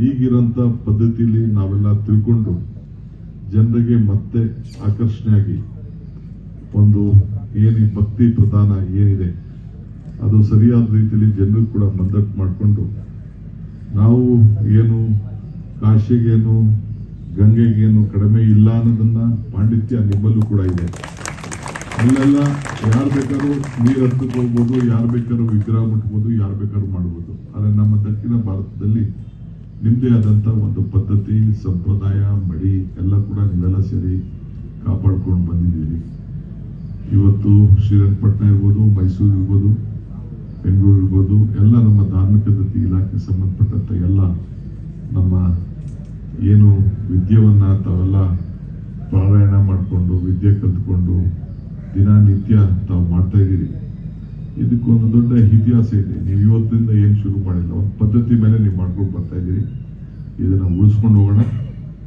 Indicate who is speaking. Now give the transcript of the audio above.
Speaker 1: ಈಗಿರೋಂಥ ಪದ್ಧತಿಯಲ್ಲಿ ನಾವೆಲ್ಲ ತಿಳ್ಕೊಂಡು ಜನರಿಗೆ ಮತ್ತೆ ಆಕರ್ಷಣೆಯಾಗಿ ಒಂದು ಏನು ಭಕ್ತಿ ಪ್ರಧಾನ ಏನಿದೆ ಅದು ಸರಿಯಾದ ರೀತಿಯಲ್ಲಿ ಜನರು ಕೂಡ ಮಂದಟ್ಟು ಮಾಡಿಕೊಂಡು ನಾವು ಏನು ಕಾಶಿಗೇನು ಗಂಗೆಗೇನು ಕಡಿಮೆ ಇಲ್ಲ ಅನ್ನೋದನ್ನ ಪಾಂಡಿತ್ಯ ನಿಮ್ಮಲ್ಲೂ ಕೂಡ ಇದೆ. ಅಲ್ಲೆಲ್ಲ ಯಾರು ಬೇಕಾದ್ರೂ ನೀರು ಹತ್ತಕ್ಕೆ ಹೋಗ್ಬೋದು, ಯಾರು ಬೇಕಾದ್ರೂ ವಿಗ್ರಹ ಮುಟ್ಬೋದು, ಯಾರು ಬೇಕಾದ್ರೂ ಮಾಡ್ಬೋದು. ಆದರೆ ನಮ್ಮ ದಕ್ಷಿಣ ಭಾರತದಲ್ಲಿ ನಿಮ್ಮದೇ ಆದಂಥ ಒಂದು ಪದ್ಧತಿ, ಸಂಪ್ರದಾಯ, ಮಡಿ ಎಲ್ಲ ಕೂಡ ನೀವೆಲ್ಲ ಸೇರಿ ಕಾಪಾಡ್ಕೊಂಡು ಬಂದಿದ್ದೀರಿ. ಇವತ್ತು ಶ್ರೀರಂಗಪಟ್ಟಣ ಇರ್ಬೋದು, ಮೈಸೂರು ಇರ್ಬೋದು, ಬೆಂಗಳೂರು ಇರ್ಬೋದು, ಎಲ್ಲ ನಮ್ಮ ಧಾರ್ಮಿಕ ದತ್ತಿ ಇಲಾಖೆಗೆ ಸಂಬಂಧಪಟ್ಟಂತ ಎಲ್ಲ ನಮ್ಮ ಏನು ವಿದ್ಯೆವನ್ನ ತಾವೆಲ್ಲ ಪಾರಾಯಣ ಮಾಡಿಕೊಂಡು ವಿದ್ಯೆ ಕಲ್ತ್ಕೊಂಡು ದಿನನಿತ್ಯ ತಾವು ಮಾಡ್ತಾ ಇದ್ದೀರಿ. ಇದಕ್ಕೊಂದು ದೊಡ್ಡ ಇತಿಹಾಸ ಇದೆ. ನೀವು ಇವತ್ತಿಂದ ಏನು ಶುರು ಮಾಡಿಲ್ಲ, ಒಂದು ಪದ್ಧತಿ ಮೇಲೆ ನೀವು ಮಾಡ್ಕೊಂಡು ಬರ್ತಾ ಇದ್ದೀರಿ. ಇದನ್ನ ಉಳಿಸ್ಕೊಂಡು ಹೋಗೋಣ.